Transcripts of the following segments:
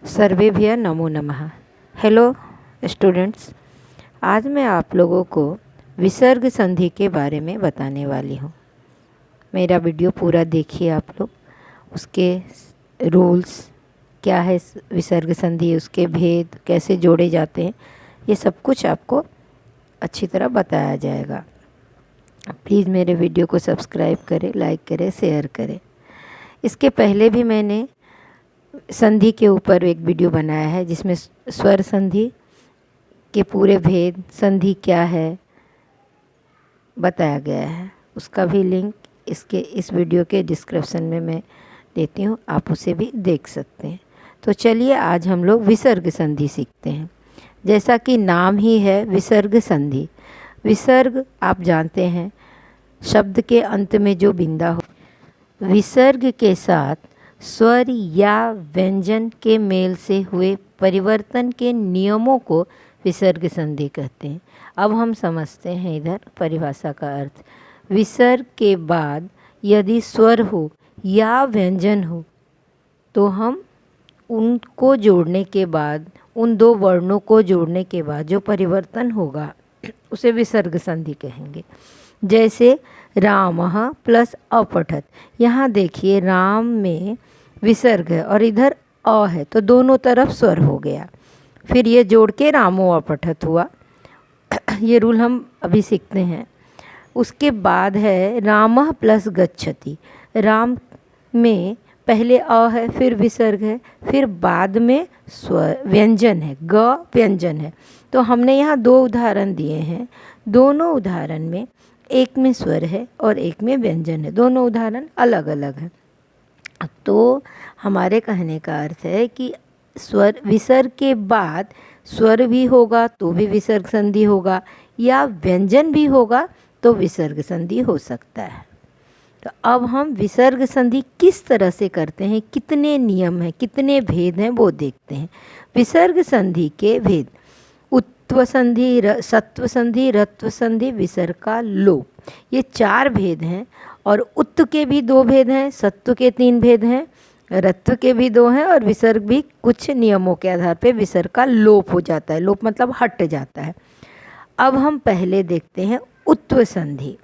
सर्वेभ्यः नमो नमः। Hello students, आज मैं आप लोगों को विसर्ग संधि के बारे में बताने वाली हूँ। मेरा वीडियो पूरा देखिए आप लोग। उसके रूल्स क्या है, विसर्ग संधि, उसके भेद कैसे जोड़े जाते हैं, ये सब कुछ आपको अच्छी तरह बताया जाएगा। प्लीज़ मेरे वीडियो को सब्सक्राइब करें, लाइक करें, शेयर करें। इसके पहले भी मैंने संधि के ऊपर एक वीडियो बनाया है जिसमें स्वर संधि के पूरे भेद, संधि क्या है, बताया गया है। उसका भी लिंक इस वीडियो के डिस्क्रिप्शन में मैं देती हूँ, आप उसे भी देख सकते हैं। तो चलिए आज हम लोग विसर्ग संधि सीखते हैं। जैसा कि नाम ही है विसर्ग संधि। विसर्ग आप जानते हैं, शब्द के अंत में जो बिंदा हो, विसर्ग के साथ स्वर या व्यंजन के मेल से हुए परिवर्तन के नियमों को विसर्ग संधि कहते हैं। अब हम समझते हैं इधर परिभाषा का अर्थ। विसर्ग के बाद यदि स्वर हो या व्यंजन हो तो हम उनको जोड़ने के बाद, उन दो वर्णों को जोड़ने के बाद जो परिवर्तन होगा उसे विसर्ग संधि कहेंगे। जैसे रामः प्लस अपठत। यहाँ देखिए राम में विसर्ग है और इधर अ है, तो दोनों तरफ स्वर हो गया। फिर ये जोड़ के रामो अपठत हुआ। ये रूल हम अभी सीखते हैं। उसके बाद है रामः प्लस गच्छति। राम में पहले अ है, फिर विसर्ग है, फिर बाद में स्वर व्यंजन है, ग व्यंजन है। तो हमने यहाँ दो उदाहरण दिए हैं। दोनों उदाहरण में एक में स्वर है और एक में व्यंजन है। दोनों उदाहरण अलग अलग हैं। तो हमारे कहने का अर्थ है कि स्वर विसर्ग के बाद स्वर भी होगा तो भी विसर्ग संधि होगा, या व्यंजन भी होगा तो विसर्ग संधि हो सकता है। तो अब हम विसर्ग संधि किस तरह से करते हैं, कितने नियम हैं, कितने भेद हैं, वो देखते हैं। विसर्ग संधि के भेद: उत्व संधि, सत्व संधि, रत्व संधि, विसर्ग का लोप। ये चार भेद हैं। और उत्व के भी दो भेद हैं, सत्व के तीन भेद हैं, रत्व के भी दो हैं, और विसर्ग भी कुछ नियमों के आधार पे विसर्ग का लोप हो जाता है। लोप मतलब हट जाता है। अब हम पहले देखते हैं उत्व संधि।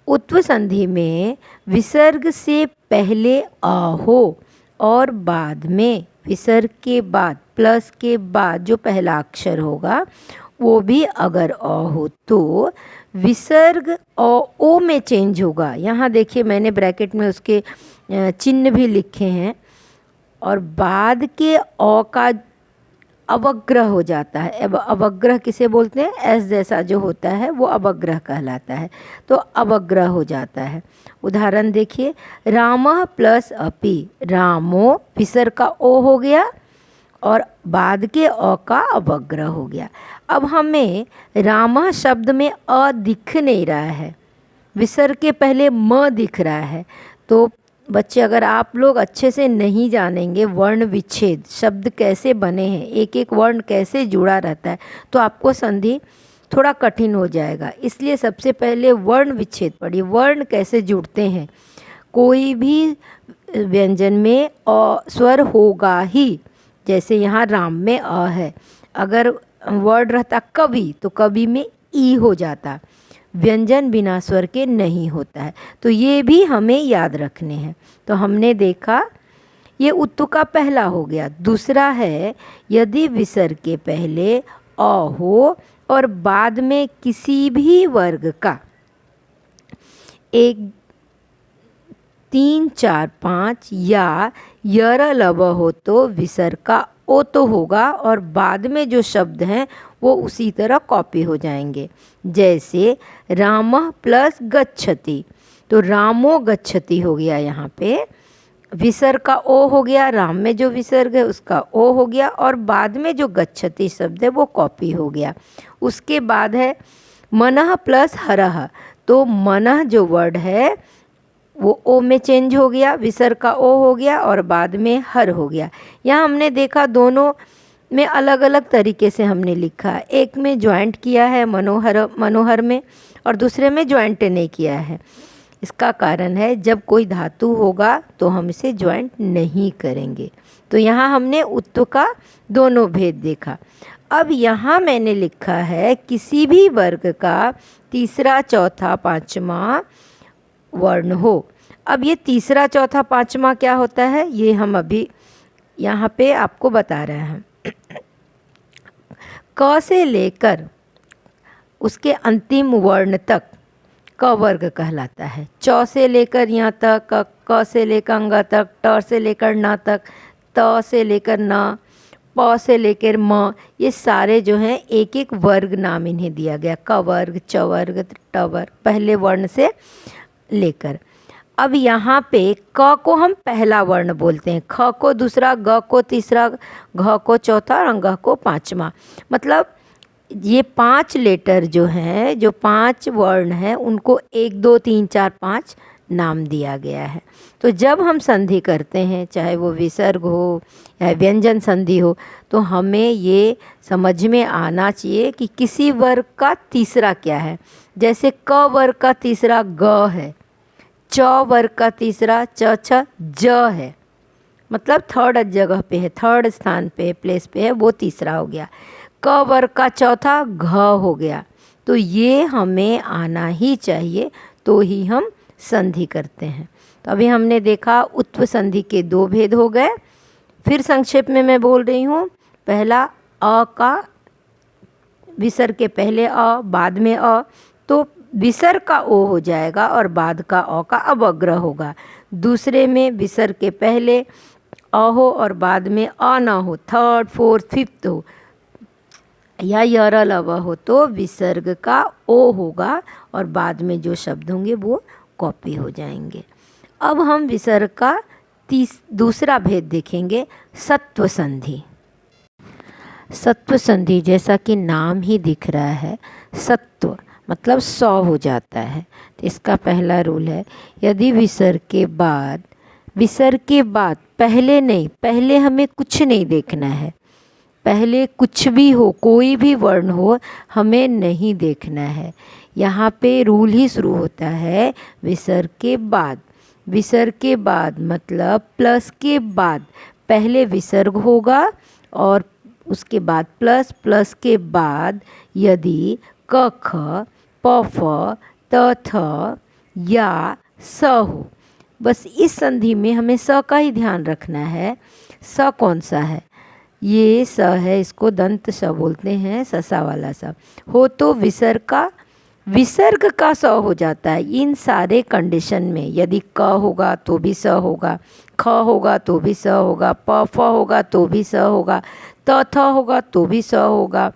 उत्व संधि में विसर्ग से पहले अ हो और बाद में विसर्ग के बाद प्लस के बाद जो पहला अक्षर होगा वो भी अगर अ हो तो विसर्ग ओ में चेंज होगा। यहाँ देखिए मैंने ब्रैकेट में उसके चिन्ह भी लिखे हैं। और बाद के अ का अवग्रह हो जाता है। अब अवग्रह किसे बोलते हैं? एस जैसा जो होता है वो अवग्रह कहलाता है। तो अवग्रह हो जाता है। उदाहरण देखिए, रामः प्लस अपि। रामो विसर्ग का ओ हो गया और बाद के अ का अवग्रह हो गया। अब हमें रामः शब्द में अ दिख नहीं रहा है, विसर्ग के पहले म दिख रहा है। तो बच्चे, अगर आप लोग अच्छे से नहीं जानेंगे वर्ण विच्छेद, शब्द कैसे बने हैं, एक एक वर्ण कैसे जुड़ा रहता है, तो आपको संधि थोड़ा कठिन हो जाएगा। इसलिए सबसे पहले वर्ण विच्छेद पढ़िए, वर्ण कैसे जुड़ते हैं। कोई भी व्यंजन में अ स्वर होगा ही। जैसे यहाँ राम में अ है, अगर वर्ड रहता कवि तो कवि में ई हो जाता। व्यंजन बिना स्वर के नहीं होता है। तो ये भी हमें याद रखने हैं। तो हमने देखा ये उत्व का पहला हो गया। दूसरा है, यदि विसर्ग के पहले अ हो और बाद में किसी भी वर्ग का 1, 3, 4, 5 या यर लव हो तो विसर्ग का ओ तो होगा और बाद में जो शब्द हैं वो उसी तरह कॉपी हो जाएंगे। जैसे रामः प्लस गच्छति, तो रामो गच्छति हो गया। यहाँ पे विसर्ग का ओ हो गया, राम में जो विसर्ग है उसका ओ हो गया और बाद में जो गच्छति शब्द है वो कॉपी हो गया। उसके बाद है मनः प्लस हरः, तो मनः जो वर्ड है वो ओ में चेंज हो गया, विसर्ग का ओ हो गया और बाद में हर हो गया। यहाँ हमने देखा दोनों में अलग अलग तरीके से हमने लिखा। एक में ज्वाइंट किया है मनोहर में, और दूसरे में ज्वाइंट नहीं किया है। इसका कारण है जब कोई धातु होगा तो हम इसे ज्वाइंट नहीं करेंगे। तो यहाँ हमने उत्व का दोनों भेद देखा। अब यहाँ मैंने लिखा है किसी भी वर्ग का तीसरा चौथा पांचवा वर्ण हो। अब ये तीसरा चौथा पांचवा क्या होता है ये हम अभी यहाँ पे आपको बता रहे हैं। क से लेकर उसके अंतिम वर्ण तक क वर्ग कहलाता है। चौ से लेकर यहाँ तक, क से लेकर अंग तक, ट से लेकर न तक, त से लेकर न, प से लेकर म, ये सारे जो हैं एक एक वर्ग नाम इन्हें दिया गया। क वर्ग, च वर्ग, ट वर्ग, पहले वर्ण से लेकर। अब यहाँ पे क को हम पहला वर्ण बोलते हैं, ख को दूसरा, ग को तीसरा, घ को चौथा और अंग को पांचवा। मतलब ये 5 लेटर जो हैं, जो 5 वर्ण हैं, उनको 1 2 3 4 5 नाम दिया गया है। तो जब हम संधि करते हैं, चाहे वो विसर्ग हो या व्यंजन संधि हो, तो हमें ये समझ में आना चाहिए कि किसी वर्ग का तीसरा क्या है। जैसे क वर्ग का तीसरा ग है, च वर्ग का तीसरा च छ ज है, मतलब थर्ड जगह पे है, थर्ड स्थान पे प्लेस पे है, वो तीसरा हो गया। क वर्ग का चौथा घ हो गया। तो ये हमें आना ही चाहिए, तो ही हम संधि करते हैं। तो अभी हमने देखा उत्व संधि के 2 भेद हो गए। फिर संक्षेप में मैं बोल रही हूँ। पहला अ का विसर्ग के पहले अ बाद में अ, तो विसर्ग का ओ हो जाएगा और बाद का अ का अवग्रह होगा। दूसरे में विसर्ग के पहले अ हो और बाद में अ ना हो, थर्ड फोर्थ फिफ्थ हो या यर लव हो, तो विसर्ग का ओ होगा और बाद में जो शब्द होंगे वो कॉपी हो जाएंगे। अब हम विसर्ग का दूसरा भेद देखेंगे, सत्व संधि। सत्व संधि जैसा कि नाम ही दिख रहा है, सत्व मतलब 100 हो जाता है। तो इसका पहला रूल है, यदि विसर्ग के बाद पहले नहीं, पहले हमें कुछ नहीं देखना है, पहले कुछ भी हो, कोई भी वर्ण हो, हमें नहीं देखना है। यहाँ पे रूल ही शुरू होता है विसर्ग के बाद। विसर्ग के बाद मतलब प्लस के बाद पहले विसर्ग होगा और उसके बाद प्लस, प्लस के बाद यदि क ख प फ त थ या स हो, बस इस संधि में हमें स का ही ध्यान रखना है। स कौन सा है? ये स है, इसको दंत स बोलते हैं, ससा वाला स हो तो विसर्ग का स हो जाता है। इन सारे कंडीशन में यदि क होगा तो भी स होगा, ख होगा तो भी स होगा, प फ होगा तो भी स होगा, त थ होगा तो भी स होगा।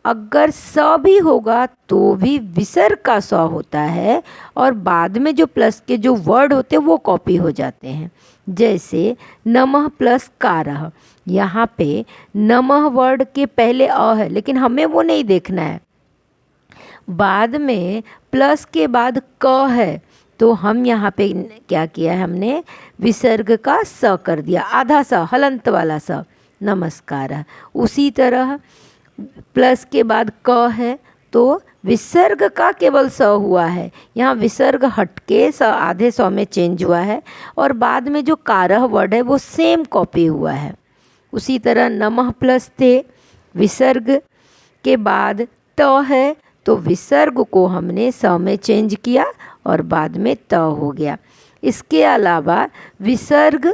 अगर स भी होगा तो भी विसर्ग का स होता है और बाद में जो प्लस के जो वर्ड होते हैं वो कॉपी हो जाते हैं। जैसे नमः प्लस कारः, यहाँ पे नमः वर्ड के पहले अ है, लेकिन हमें वो नहीं देखना है। बाद में प्लस के बाद क है, तो हम यहाँ पे क्या किया है, हमने विसर्ग का स कर दिया, आधा स, हलंत वाला स, नमस्कार। उसी तरह प्लस के बाद क है तो विसर्ग का केवल स हुआ है, यहाँ विसर्ग हटके स आधे स में चेंज हुआ है और बाद में जो कारह वर्ड है वो सेम कॉपी हुआ है। उसी तरह नमः प्लस ते, विसर्ग के बाद त है तो विसर्ग को हमने स में चेंज किया और बाद में त हो गया। इसके अलावा विसर्ग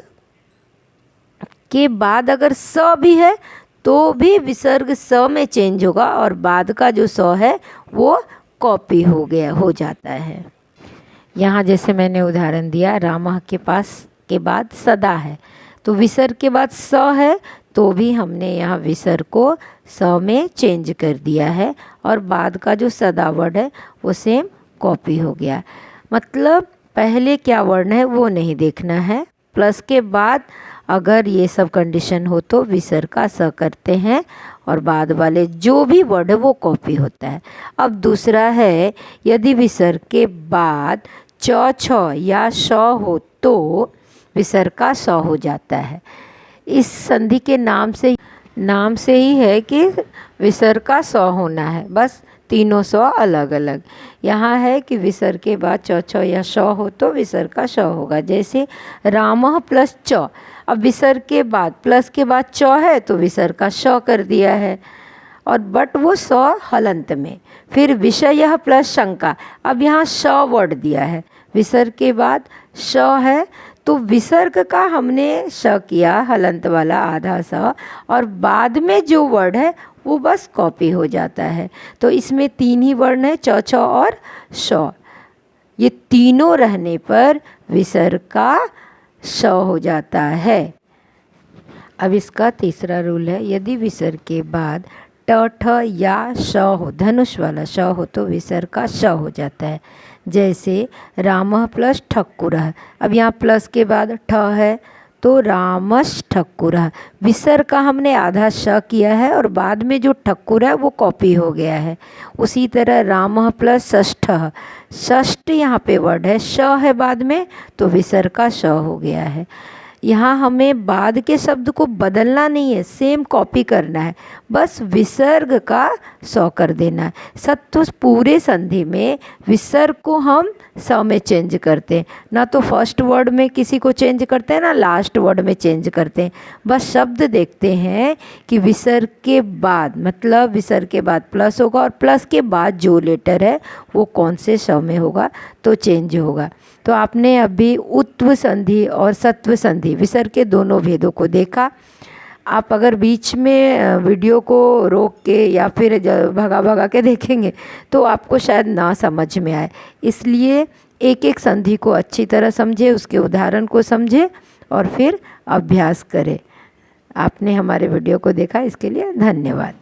के बाद अगर स भी है तो भी विसर्ग स में चेंज होगा और बाद का जो स है वो कॉपी हो जाता है। यहाँ जैसे मैंने उदाहरण दिया, रामः के पास के बाद सदा है, तो विसर्ग के बाद स है तो भी हमने यहाँ विसर्ग को स में चेंज कर दिया है और बाद का जो सदा वर्ड है वो सेम कॉपी हो गया। मतलब पहले क्या वर्ण है वो नहीं देखना है। प्लस के बाद अगर ये सब कंडीशन हो तो विसर्ग का स करते हैं और बाद वाले जो भी वर्ड है वो कॉपी होता है। अब दूसरा है, यदि विसर्ग के बाद च छ या श हो तो विसर्ग का स हो जाता है। इस संधि के नाम से ही है कि विसर्ग का स होना है, बस तीनों स अलग अलग। यहाँ है कि विसर्ग के बाद च छ या श हो तो विसर्ग का श होगा। जैसे रामः प्लस च, अब विसर्ग के बाद प्लस के बाद च है तो विसर्ग का श कर दिया है, और बट वो स हलंत में। फिर विषयः प्लस शंका, अब यहाँ श वर्ड दिया है, विसर्ग के बाद श है तो विसर्ग का हमने श किया हलंत वाला आधा स, और बाद में जो वर्ड है वो बस कॉपी हो जाता है। तो इसमें तीन ही वर्ण है, च छ और श। ये तीनों रहने पर विसर्ग का श हो जाता है। अब इसका तीसरा रूल है, यदि विसर्ग के बाद ट ठ या श हो, धनुष वाला श हो तो विसर्ग का श हो जाता है। जैसे रामः प्लस ठक्कुरः, अब यहाँ प्लस के बाद ठ है तो रामश ठक्कुरः, विसर्ग का हमने आधा श किया है और बाद में जो ठक्कुर है वो कॉपी हो गया है। उसी तरह रामः प्लस षष्ठः, षष्ठ यहाँ पे वर्ड है, श है बाद में तो विसर्ग का श हो गया है। यहाँ हमें बाद के शब्द को बदलना नहीं है, सेम कॉपी करना है, बस विसर्ग का स कर देना है। सत्व पूरे संधि में विसर्ग को हम स में चेंज करते हैं, ना तो फर्स्ट वर्ड में किसी को चेंज करते हैं ना लास्ट वर्ड में चेंज करते हैं। बस शब्द देखते हैं कि विसर्ग के बाद, मतलब विसर्ग के बाद प्लस होगा और प्लस के बाद जो लेटर है वो कौन से स में होगा तो चेंज होगा। तो आपने अभी उत्व संधि और सत्व संधि विसर्ग के दोनों भेदों को देखा। आप अगर बीच में वीडियो को रोक के या फिर भगा भगा के देखेंगे तो आपको शायद ना समझ में आए, इसलिए एक एक संधि को अच्छी तरह समझे, उसके उदाहरण को समझे और फिर अभ्यास करें। आपने हमारे वीडियो को देखा, इसके लिए धन्यवाद।